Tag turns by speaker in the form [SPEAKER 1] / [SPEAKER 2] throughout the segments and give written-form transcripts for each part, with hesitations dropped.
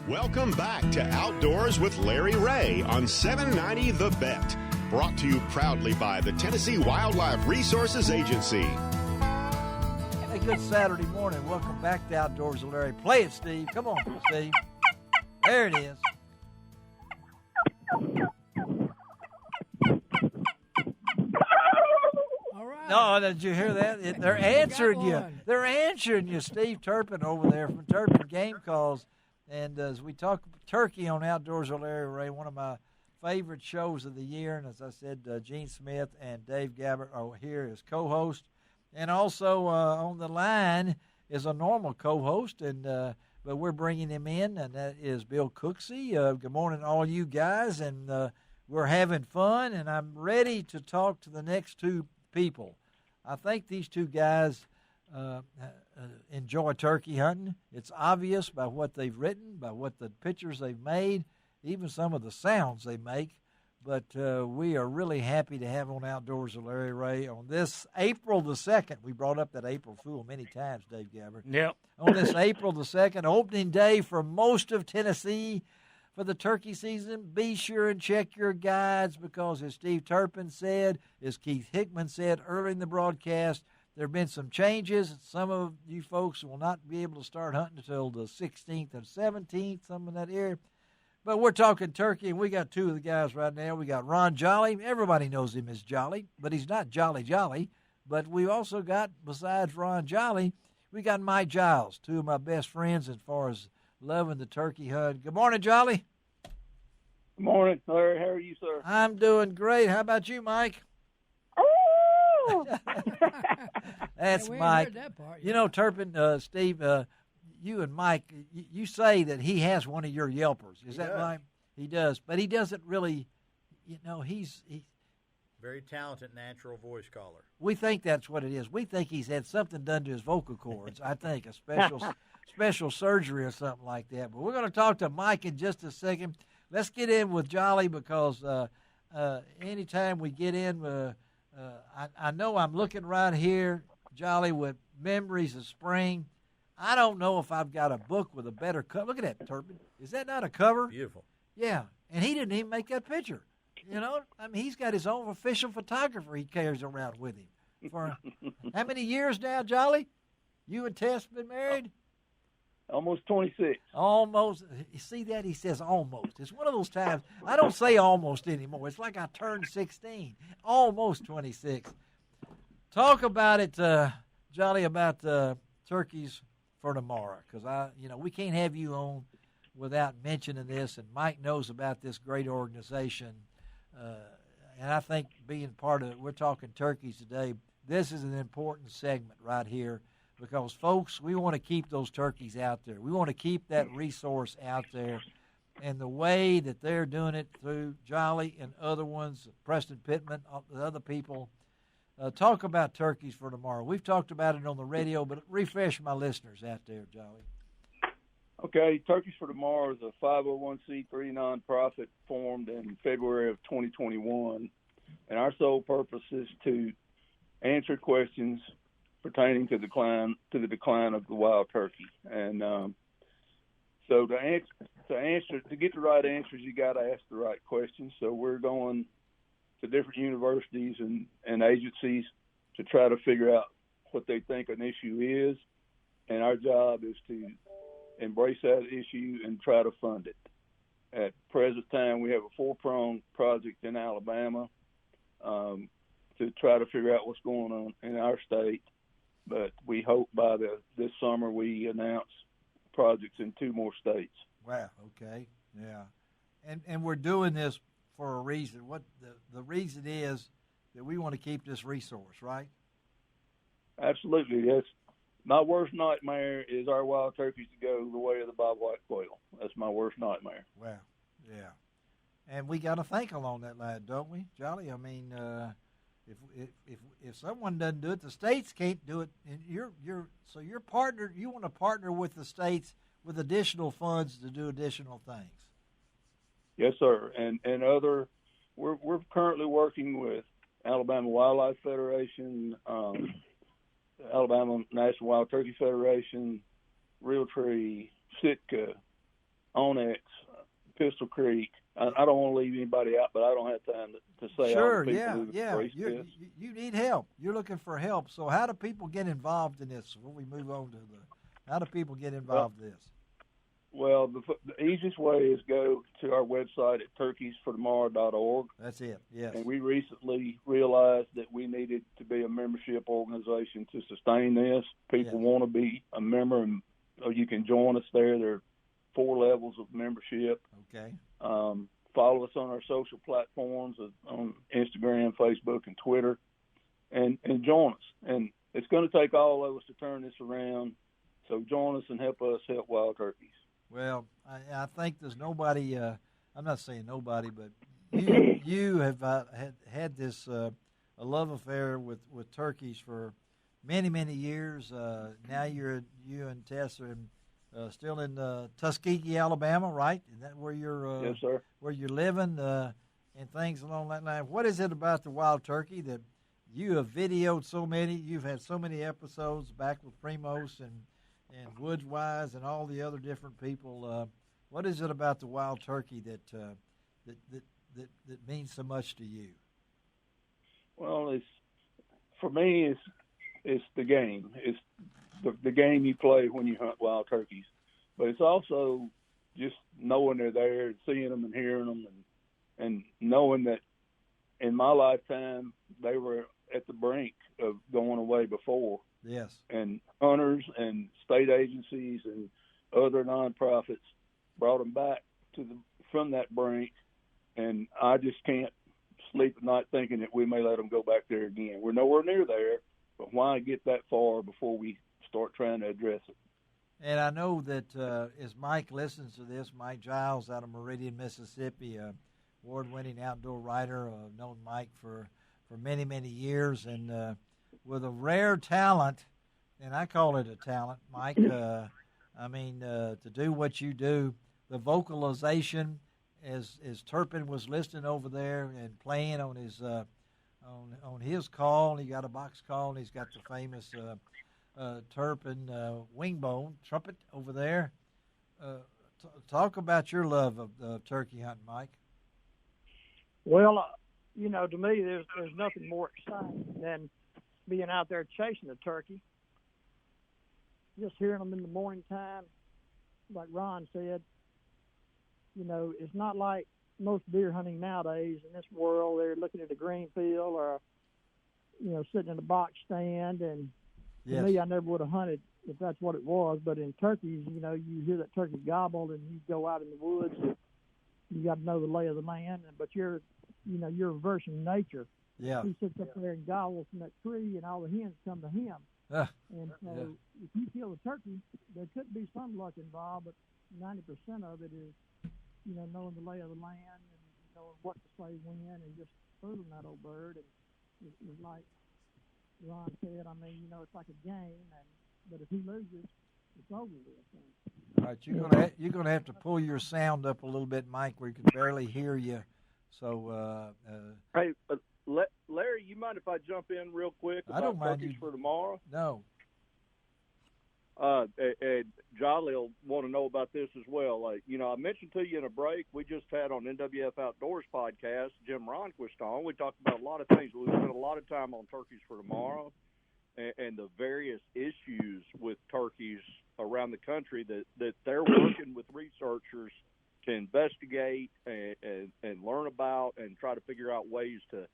[SPEAKER 1] Welcome back to Outdoors with Larry Ray on 790 The Bet. Brought to you proudly by the Tennessee Wildlife Resources Agency.
[SPEAKER 2] Hey, good Saturday morning. Welcome back to Outdoors with Larry. Play it, Steve. Come on, Steve. There it is.
[SPEAKER 3] All right.
[SPEAKER 2] No, did you hear that? They're answering you. They're answering you, Steve Turpin over there from Turpin Game Calls. And as we talk turkey on Outdoors with Larry Ray, one of my favorite shows of the year. And as I said, Gene Smith and Dave Gabbert are here as co-hosts. And also on the line is a normal co-host, but we're bringing him in, and that is Bill Cooksey. Good morning, all you guys, and we're having fun, and I'm ready to talk to the next two people. I think these two guys enjoy turkey hunting. It's obvious by what they've written, by what the pictures they've made, even some of the sounds they make. But we are really happy to have on Outdoors with Larry Ray on this April the 2nd. We brought up that April Fool many times, Dave Gabbert.
[SPEAKER 3] Yep.
[SPEAKER 2] On this April the 2nd, opening day for most of Tennessee for the turkey season. Be sure and check your guides because, as Steve Turpin said, as Keith Hickman said early in the broadcast, there have been some changes. Some of you folks will not be able to start hunting until the 16th and 17th, some in that area. But we're talking turkey, and we got two of the guys right now. We got Ron Jolly. Everybody knows him as Jolly, but he's not Jolly. But we also got, besides Ron Jolly, we got Mike Giles, two of my best friends as far as loving the turkey hunt. Good morning, Jolly.
[SPEAKER 4] Good morning, Larry. How are you, sir?
[SPEAKER 2] I'm doing great. How about you, Mike?
[SPEAKER 4] Oh!
[SPEAKER 2] That's
[SPEAKER 3] Yeah, we ain't
[SPEAKER 2] Mike.
[SPEAKER 3] heard that part yet.
[SPEAKER 2] You know, Turpin, Steve, you and Mike, you say that he has one of your Yelpers. Is that right? He does. But he doesn't really, he's
[SPEAKER 5] very talented natural voice caller.
[SPEAKER 2] we think that's what it is. We think he's had something done to his vocal cords. I think a special surgery or something like that. But we're going to talk to Mike in just a second. Let's get in with Jolly because anytime we get in, I know I'm looking right here, Jolly, with memories of spring. I don't know if I've got a book with a better cover. Look at that, Turpin. Is that not a cover?
[SPEAKER 5] Beautiful.
[SPEAKER 2] Yeah, and he didn't even make that picture. He's got his own official photographer he carries around with him. For how many years now, Jolly? You and Tess been married?
[SPEAKER 4] Almost 26.
[SPEAKER 2] Almost. You see that? He says almost. It's one of those times. I don't say almost anymore. It's like I turned 16. Almost 26. Talk about it, Jolly, about turkeys for tomorrow, because we can't have you on without mentioning this, and Mike knows about this great organization, and I think being part of it, we're talking turkeys today. This is an important segment right here because, folks, we want to keep those turkeys out there. We want to keep that resource out there, and the way that they're doing it through Jolly and other ones, Preston Pittman, the other people. Talk about turkeys for tomorrow. We've talked about it on the radio, but refresh my listeners out there, Jolly.
[SPEAKER 4] Okay, Turkeys for Tomorrow is a 501c3 nonprofit formed in February of 2021, and our sole purpose is to answer questions pertaining to the decline of the wild turkey. And so to get the right answers, you got to ask the right questions. So we're going to different universities and agencies to try to figure out what they think an issue is, and our job is to embrace that issue and try to fund it. At present time, we have a four-pronged project in Alabama to try to figure out what's going on in our state, but we hope by this summer we announce projects in 2 more states.
[SPEAKER 2] Wow, okay, yeah. And we're doing this for a reason. What the reason is that we want to keep this resource, right?
[SPEAKER 4] Absolutely. That's my worst nightmare is our wild turkeys to go the way of the bobwhite quail. That's my worst nightmare.
[SPEAKER 2] Wow, yeah. And we got to think along that line, don't we, Jolly? I mean, if someone doesn't do it, the states can't do it. And so you're partnered. You want to partner with the states with additional funds to do additional things.
[SPEAKER 4] Yes, sir. And we're currently working with Alabama Wildlife Federation, Alabama National Wild Turkey Federation, Realtree, Sitka, Onyx, Pistol Creek. I don't want to leave anybody out, but I don't have time to say all
[SPEAKER 2] Sure,
[SPEAKER 4] the people who
[SPEAKER 2] yeah.
[SPEAKER 4] embrace this.
[SPEAKER 2] You need help. You're looking for help. So how do people get involved in this? Before we move on to how do people get involved in this?
[SPEAKER 4] Well, the easiest way is go to our website at turkeysfortomorrow.org.
[SPEAKER 2] That's it, yes.
[SPEAKER 4] And we recently realized that we needed to be a membership organization to sustain this. People want to be a member, and you can join us there. There are 4 levels of membership.
[SPEAKER 2] Okay.
[SPEAKER 4] Follow us on our social platforms on Instagram, Facebook, and Twitter, and join us. And it's going to take all of us to turn this around. So join us and help us help wild turkeys.
[SPEAKER 2] Well, I think there's nobody. I'm not saying nobody, but you have had this a love affair with turkeys for many years. Now you and Tess are still in Tuskegee, Alabama, right? Is that where you're?
[SPEAKER 4] Yes, sir.
[SPEAKER 2] Where you're living and things along that line. What is it about the wild turkey that you have videoed so many? You've had so many episodes back with Primos and Woods Wise and all the other different people. What is it about the wild turkey that means so much to you?
[SPEAKER 4] Well, for me, it's the game. It's the game you play when you hunt wild turkeys, but it's also just knowing they're there, seeing them and hearing them, and knowing that in my lifetime they were at the brink of going away before.
[SPEAKER 2] Yes.
[SPEAKER 4] And hunters and state agencies and other nonprofits brought them back from that brink, and I just can't sleep at night thinking that we may let them go back there again. We're nowhere near there, but why get that far before we start trying to address it?
[SPEAKER 2] And I know that as Mike listens to this, Mike Giles out of Meridian, Mississippi, award-winning outdoor writer, known Mike for many years, and with a rare talent, and I call it a talent, Mike. To do what you do, the vocalization, as Turpin was listening over there and playing on his on his call. He got a box call, and he's got the famous Turpin wingbone trumpet over there. Talk about your love of turkey hunting, Mike.
[SPEAKER 3] Well, to me, there's nothing more exciting than being out there chasing a turkey. Just hearing them in the morning time, like Ron said, it's not like most deer hunting nowadays in this world. They're looking at a green field or, sitting in a box stand. And to me, I never would have hunted if that's what it was. But in turkeys, you hear that turkey gobble and you go out in the woods. You got to know the lay of the land. But you're a version of nature.
[SPEAKER 2] Yeah.
[SPEAKER 3] He sits up there and gobbles from that tree, and all the hens come to him. And so if you kill a turkey, there could be some luck involved, but 90% of it is, knowing the lay of the land and knowing what to say when and just fooling that old bird. And it's like Ron said, it's like a game, but if he loses, it's over with.
[SPEAKER 2] All right, you're gonna have to pull your sound up a little bit, Mike, where you can barely hear you. So,
[SPEAKER 4] hey, Larry, you mind if I jump in real quick about
[SPEAKER 2] I don't mind
[SPEAKER 4] turkeys for tomorrow?
[SPEAKER 2] No.
[SPEAKER 4] Giles will want to know about this as well. I mentioned to you in a break, we just had on NWF Outdoors podcast, Jim Ronquist on. We talked about a lot of things. We spent a lot of time on turkeys for tomorrow and the various issues with turkeys around the country that they're working with researchers to investigate and learn about and try to figure out ways to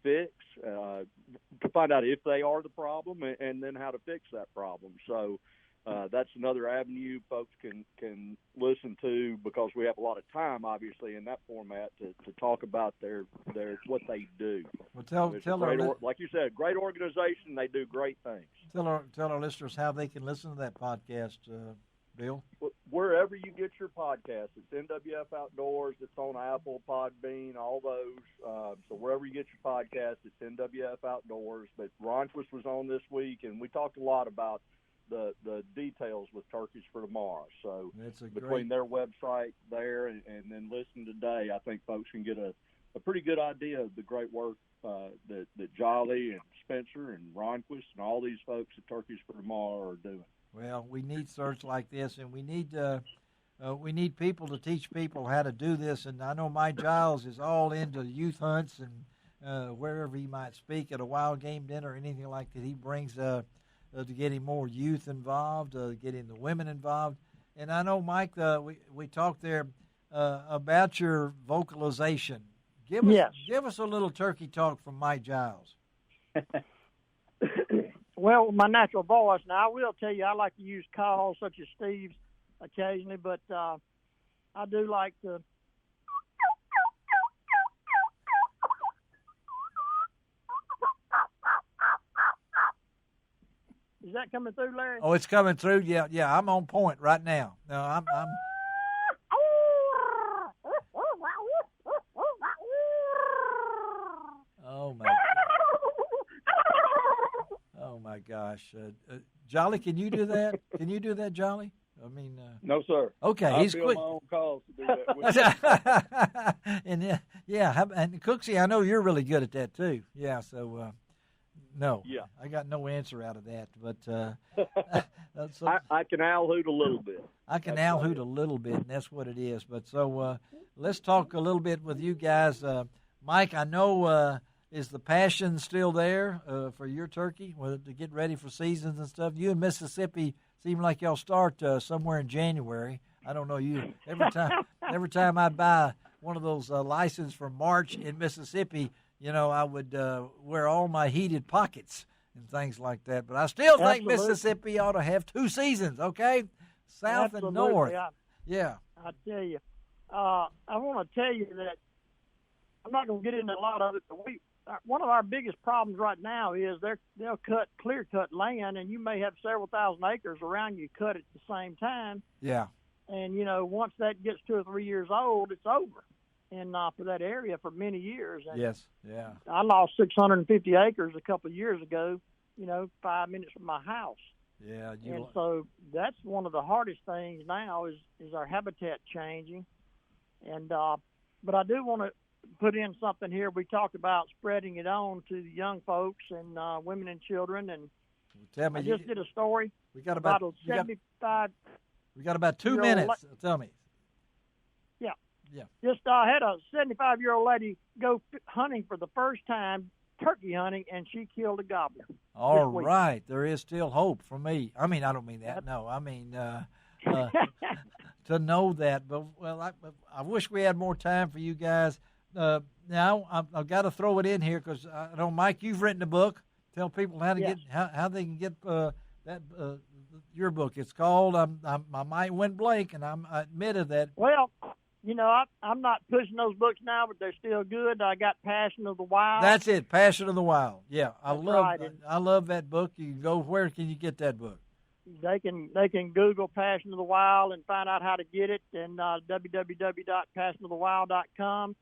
[SPEAKER 4] fix, to find out if they are the problem and then how to fix that problem. So that's another avenue folks can listen to, because we have a lot of time, obviously, in that format to talk about their what they do.
[SPEAKER 2] Well, tell our
[SPEAKER 4] like you said, great organization. They do great things.
[SPEAKER 2] Tell our listeners how they can listen to that podcast, Bill.
[SPEAKER 4] Wherever you get your podcast, it's NWF Outdoors. It's on Apple, Podbean, all those. So wherever you get your podcast, it's NWF Outdoors. But Ronquist was on this week, and we talked a lot about the details with turkeys for tomorrow. So between their website there and then listen today, I think folks can get a pretty good idea of the great work that Jolly and Spencer and Ronquist and all these folks at Turkeys for Tomorrow are doing.
[SPEAKER 2] Well, we need search like this, and we need we need people to teach people how to do this. And I know my Giles is all into youth hunts and wherever he might speak at a wild game dinner or anything like that. He brings to getting more youth involved, getting the women involved. And I know, Mike, we talked there about your vocalization. Give us a little turkey talk from Mike Giles.
[SPEAKER 3] Well, with my natural voice, now I will tell you I like to use calls such as Steve's occasionally, but I do like to. Is that coming through, Larry?
[SPEAKER 2] Oh, it's coming through. Yeah, I'm on point right now. No, I'm. Oh my. Oh my gosh, Jolly, can you do that? Can you do that, Jolly? I mean,
[SPEAKER 4] no, sir.
[SPEAKER 2] Okay, he's quick.
[SPEAKER 4] My own calls to do that with
[SPEAKER 2] and and Cooksey, I know you're really good at that too. Yeah, so no,
[SPEAKER 6] yeah,
[SPEAKER 2] I got no answer out of that, but
[SPEAKER 6] I can owl hoot a little bit.
[SPEAKER 2] I can owl hoot a little bit, and that's what it is. But so let's talk a little bit with you guys, Mike. I know. Is the passion still there for your turkey to get ready for seasons and stuff? You in Mississippi seem like y'all start somewhere in January. I don't know you. Every time I buy one of those licenses for March in Mississippi, I would wear all my heated pockets and things like that. But I still think Mississippi ought to have 2 seasons. Okay, south and north. Yeah.
[SPEAKER 3] I tell you, I want to tell you that I'm not going to get into a lot of it, but one of our biggest problems right now is they'll clear cut land, and you may have several thousand acres around you cut at the same time.
[SPEAKER 2] Yeah.
[SPEAKER 3] And once that gets 2 or 3 years old, it's over. And for that area for many years. And
[SPEAKER 2] yes. Yeah.
[SPEAKER 3] I lost 650 acres a couple of years ago. 5 minutes from my house.
[SPEAKER 2] Yeah.
[SPEAKER 3] So that's one of the hardest things now is our habitat changing. And but I do want to put in something here. We talked about spreading it on to the young folks and women and children. And
[SPEAKER 2] tell me,
[SPEAKER 3] I just did a story.
[SPEAKER 2] We got about
[SPEAKER 3] 75.
[SPEAKER 2] We got about 2 minutes. Tell me.
[SPEAKER 3] Yeah.
[SPEAKER 2] Yeah.
[SPEAKER 3] Just had a 75-year-old lady go hunting for the first time, turkey hunting, and she killed a gobbler.
[SPEAKER 2] All right. There is still hope for me. I mean, I don't mean that. No, I mean to know that. But, I wish we had more time for you guys. Now I've got to throw it in here because I know, Mike, you've written a book. Tell people how to get how they can get your book. It's called I might went blank, and I admitted that.
[SPEAKER 3] Well, I'm not pushing those books now, but they're still good. I got Passion of the Wild.
[SPEAKER 2] That's it, Passion of the Wild. Yeah, I love that book. You can go. Where can you get that book?
[SPEAKER 3] They can Google Passion of the Wild and find out how to get it, and www.passionofthewild.com.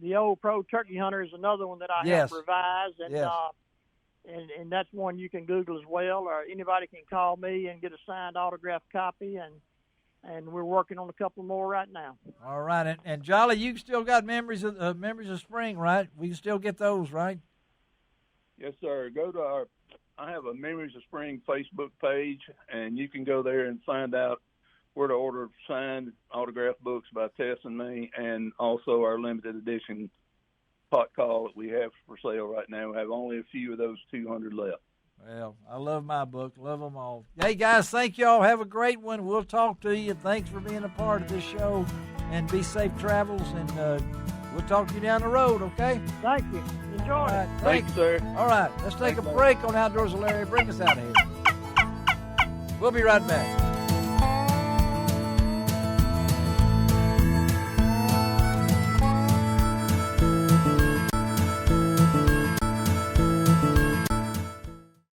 [SPEAKER 3] The Old Pro Turkey Hunter is another one that I have revised, and and that's one you can Google as well, or anybody can call me and get a signed autographed copy, and we're working on a couple more right now.
[SPEAKER 2] All right, and Jolly, you still got memories of spring, right? We can still get those, right?
[SPEAKER 4] Yes, sir. Go to I have a Memories of Spring Facebook page, and you can go there and find out where to order signed autographed books by Tess and me, and also our limited edition pot call that we have for sale right now. We have only a few of those 200 left.
[SPEAKER 2] Well, I love my book. Love them all. Hey, guys, thank y'all. Have a great one. We'll talk to you. Thanks for being a part of this show, and be safe travels, and we'll talk to you down the road, okay?
[SPEAKER 3] Thank you. Enjoy it.
[SPEAKER 4] Thanks, sir.
[SPEAKER 2] All right, let's take a break on Outdoors with Larry. Bring us out of here. We'll be right back.